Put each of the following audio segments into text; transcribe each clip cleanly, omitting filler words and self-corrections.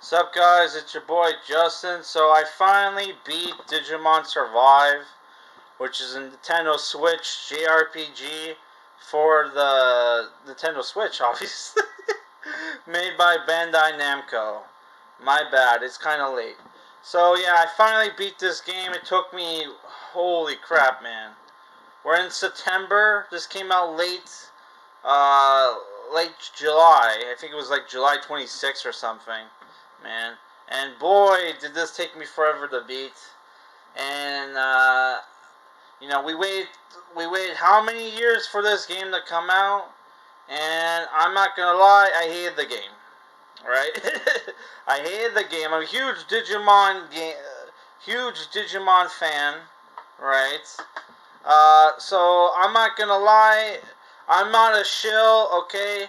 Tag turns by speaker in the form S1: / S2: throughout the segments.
S1: What's up, guys? It's your boy Justin. So I finally beat Digimon Survive, which is a Nintendo Switch JRPG for the Nintendo Switch, obviously. Made by Bandai Namco. My bad, it's kind of late. So yeah, I finally beat this game. It took me, holy crap, man. We're in September. This came out uh, late July. I think it was like July 26th or something, man. And boy, did this take me forever to beat. And we waited how many years for this game to come out? And I'm not gonna lie, I hated the game. Right? I hated the game. I'm a huge Digimon fan. Right? So I'm not gonna lie, I'm not a shill. Okay,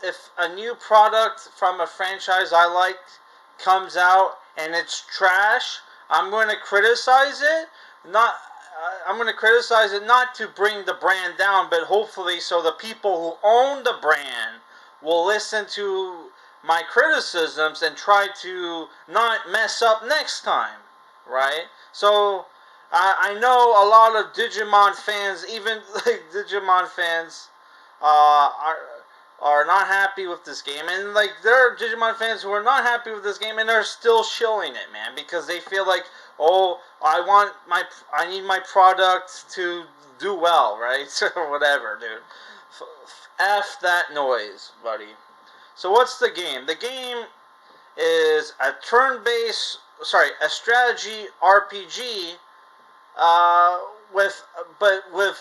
S1: if a new product from a franchise I like comes out and it's trash, I'm going to criticize it. I'm going to criticize it not to bring the brand down, but hopefully so the people who own the brand will listen to my criticisms and try to not mess up next time, right? So I know a lot of Digimon fans, even like Digimon fans, are not happy with this game, and like there are Digimon fans who are not happy with this game, and they're still shilling it, man, because they feel like, oh, I need my product to do well, right, or whatever, dude. F that noise, buddy. So what's the game? The game is a a strategy RPG, uh, with with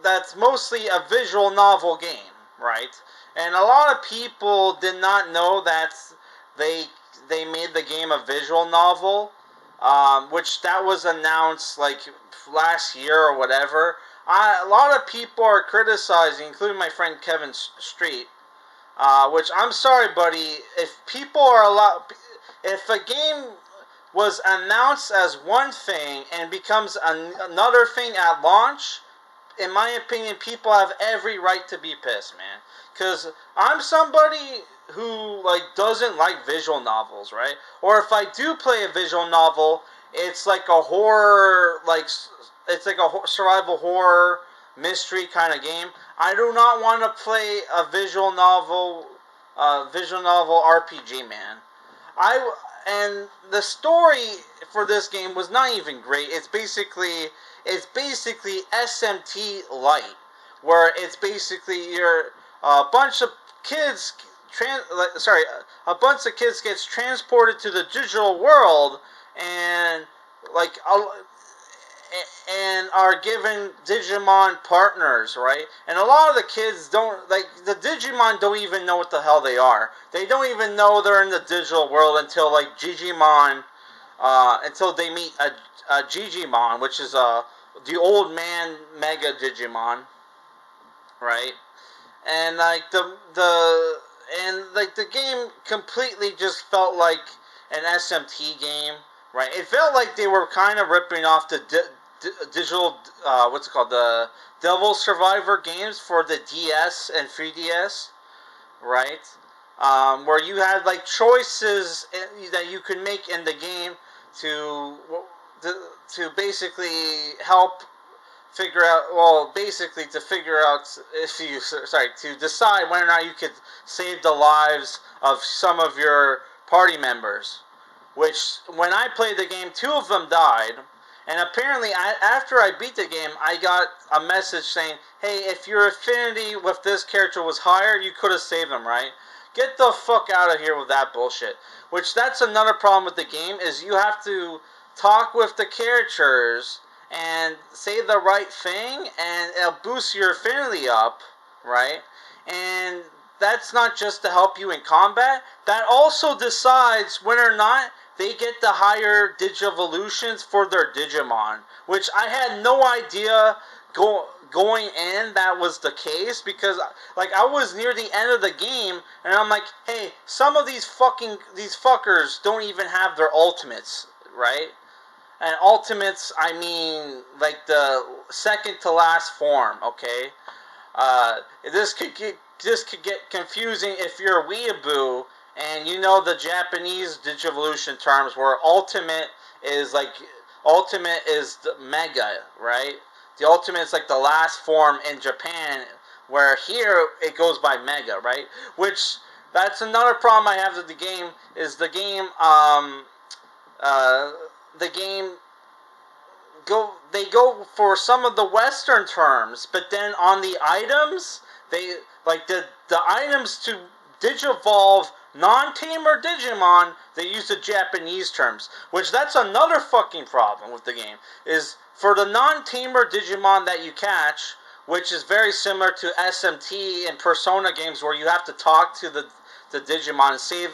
S1: that's mostly a visual novel game, right? And a lot of people did not know that they they made the game a visual novel, which that was announced like last year or whatever. A lot of people are criticizing, including my friend Kevin Street, which I'm sorry, buddy. If a game was announced as one thing and becomes another thing at launch, in my opinion, people have every right to be pissed, man. Cause I'm somebody who like doesn't like visual novels, right? Or if I do play a visual novel, it's like a horror, it's like a survival horror mystery kind of game. I do not want to play a visual novel RPG, man. I and the story for this game was not even great. It's basically SMT light, where it's basically you're a bunch of kids a bunch of kids gets transported to the digital world and like and are given Digimon partners, right? And a lot of the kids don't, like, the Digimon don't even know what the hell they are. They don't even know they're in the digital world until, like, until they meet a Digimon, which is the old man Mega Digimon, right? And, like, the game completely just felt like an SMT game, right? It felt like they were kind of ripping off the digital, what's it called, the Devil Survivor games for the DS and 3DS, right? Where you had like choices that you could make in the game to to basically help figure out, well, basically to figure out if you, sorry, to decide whether or not you could save the lives of some of your party members. Which, when I played the game, two of them died. And apparently, after I beat the game, I got a message saying, hey, if your affinity with this character was higher, you could have saved them, right? Get the fuck out of here with that bullshit. Which, that's another problem with the game, is you have to talk with the characters and say the right thing, and it'll boost your affinity up, right? And that's not just to help you in combat. That also decides whether or not they get the higher Digivolutions for their Digimon, which I had no idea going in that was the case, because like I was near the end of the game and I'm like, hey, some of these fuckers don't even have their ultimates, right? And ultimates, I mean like the second to last form, okay? Uh, this could get confusing if you're a weeaboo And you know the Japanese Digivolution terms where ultimate is the mega, right? The ultimate is like the last form in Japan, where here it goes by mega, right? Which that's another problem I have with the game is uh, the game they go for some of the Western terms, but then on the items, they like the items to digivolve non-tamer Digimon, they use the Japanese terms, which that's another fucking problem with the game. Is for the non-tamer Digimon that you catch, which is very similar to SMT and Persona games, where you have to talk to the Digimon and say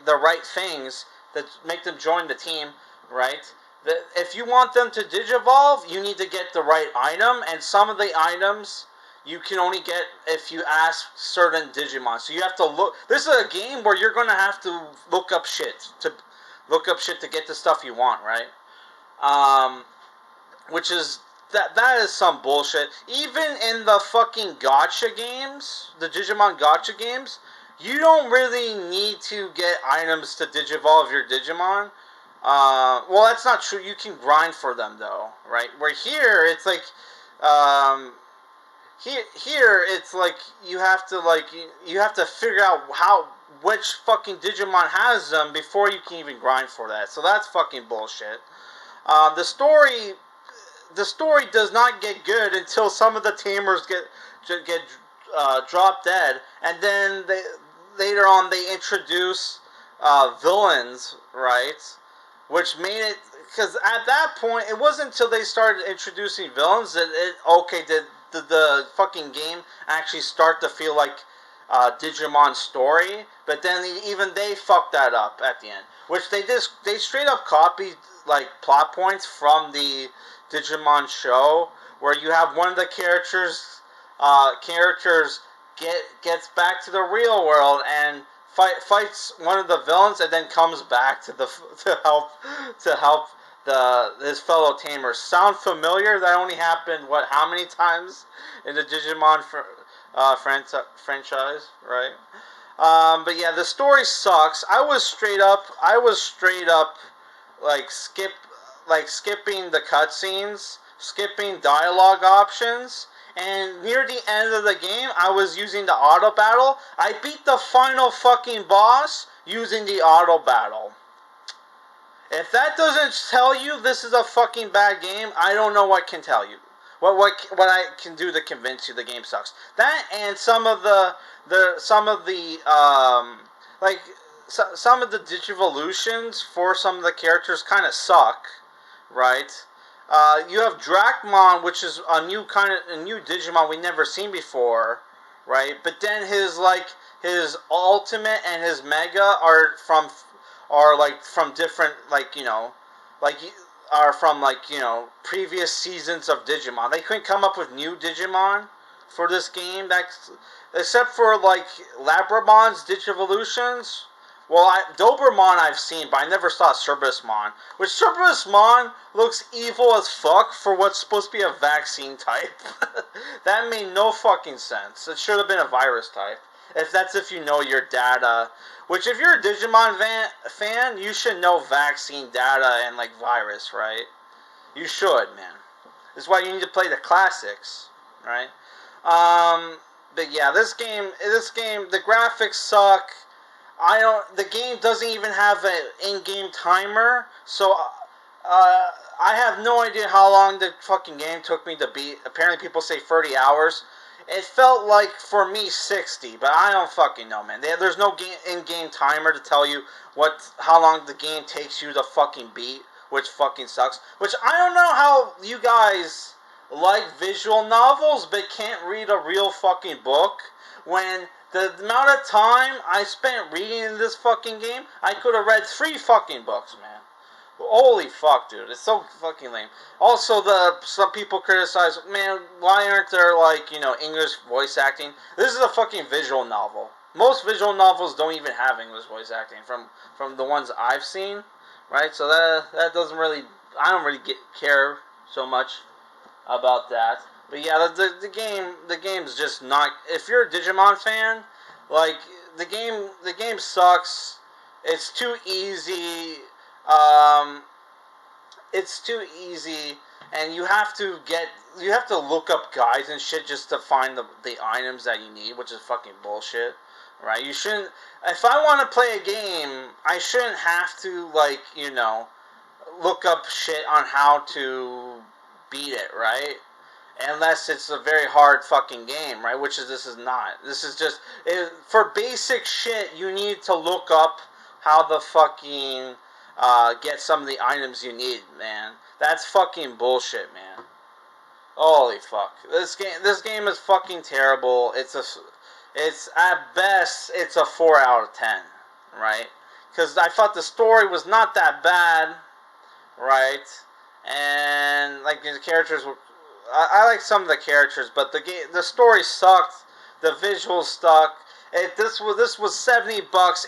S1: the right things that make them join the team, right? If you want them to digivolve, you need to get the right item, and some of the items you can only get if you ask certain Digimon. So you have to look. This is a game where you're gonna have to look up shit to get the stuff you want, right? Which is that is some bullshit. Even in the fucking gotcha games, the Digimon gotcha games, you don't really need to get items to digivolve your Digimon. Well, that's not true. You can grind for them though, right? Where here it's like, here it's like you have to figure out which fucking Digimon has them before you can even grind for that. So that's fucking bullshit. The story does not get good until some of the tamers get drop dead, and then later on they introduce villains, right? Which made it, because at that point it wasn't until they started introducing villains that did the fucking game actually start to feel like Digimon story. But then even they fucked that up at the end, which they straight up copied like plot points from the Digimon show, where you have one of the characters gets back to the real world and fights one of the villains, and then comes back to help his fellow tamers. Sound familiar? That only happened how many times in the Digimon franchise, right? But yeah, the story sucks. I was straight up like skipping the cutscenes, skipping dialogue options, and near the end of the game, I was using the auto battle. I beat the final fucking boss using the auto battle. If that doesn't tell you this is a fucking bad game, I don't know what can tell you. What I can do to convince you the game sucks. That and some of the Digivolutions for some of the characters kind of suck, right? You have Dracmon, which is a new Digimon we never seen before, right? But then his ultimate and his mega are from different are from previous seasons of Digimon. They couldn't come up with new Digimon for this game. Except for Labramon's Digivolutions. Well, Dobermon I've seen, but I never saw Cerebusmon. Which Cerebusmon looks evil as fuck for what's supposed to be a vaccine type. That made no fucking sense. It should have been a virus type. If you know your data. Which, if you're a Digimon fan, you should know vaccine data and virus, right? You should, man. This is why you need to play the classics, right? But yeah, this game, the graphics suck. The game doesn't even have an in-game timer, so I have no idea how long the fucking game took me to beat. Apparently people say 30 hours. It felt like, for me, 60, but I don't fucking know, man. There's no in-game timer to tell you how long the game takes you to fucking beat, which fucking sucks. Which, I don't know how you guys like visual novels, but can't read a real fucking book, when the amount of time I spent reading this fucking game, I could have read 3 fucking books, man. Holy fuck, dude. It's so fucking lame. Also, some people criticize, man, why aren't there, English voice acting? This is a fucking visual novel. Most visual novels don't even have English voice acting, from the ones I've seen, right? So that doesn't really, I don't really care so much about that. But yeah, the game's just not, if you're a Digimon fan, the game sucks. It's too easy. Um, it's too easy, and you have to look up guides and shit just to find the items that you need, which is fucking bullshit, right? You shouldn't. If I want to play a game, I shouldn't have to, like, look up shit on how to beat it, right? Unless it's a very hard fucking game, right? Which is this is not. This is just for basic shit. You need to look up how the fucking get some of the items you need, man. That's fucking bullshit, man. Holy fuck! This game is fucking terrible. It's at best it's a 4 out of 10, right? Because I thought the story was not that bad, right? And like the characters were, I like some of the characters, but the story sucked. The visuals sucked. This was $70,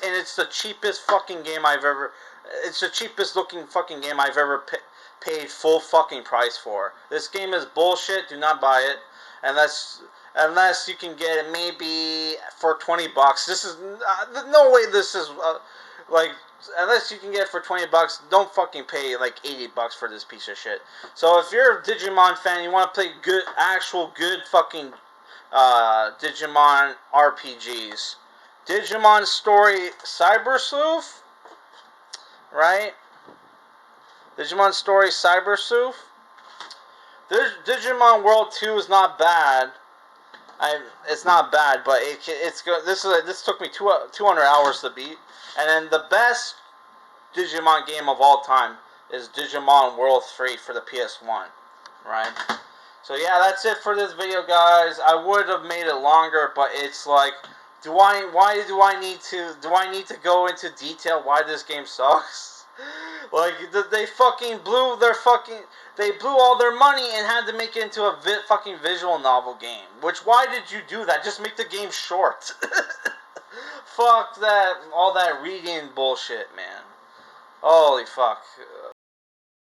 S1: and it's the cheapest fucking game I've ever. It's the cheapest looking fucking game I've ever paid full fucking price for. This game is bullshit. Do not buy it unless you can get it maybe for $20. This is no way. This is like. Unless you can get it for $20, don't fucking pay like $80 for this piece of shit. So if you're a Digimon fan, you want to play actual good fucking Digimon RPGs. Digimon Story Cyber Sleuth, right? Digimon Story Cyber Sleuth. Digimon World 2 is not bad. It's not bad, but it's good. This took me 200 hours to beat. And then the best Digimon game of all time is Digimon World 3 for the PS1, right? So yeah, that's it for this video, guys. I would have made it longer, but it's like, do I need to go into detail why this game sucks? Like, they fucking they blew all their money and had to make it into a fucking visual novel game. Why did you do that? Just make the game short. Fuck that, all that reading bullshit, man. Holy fuck.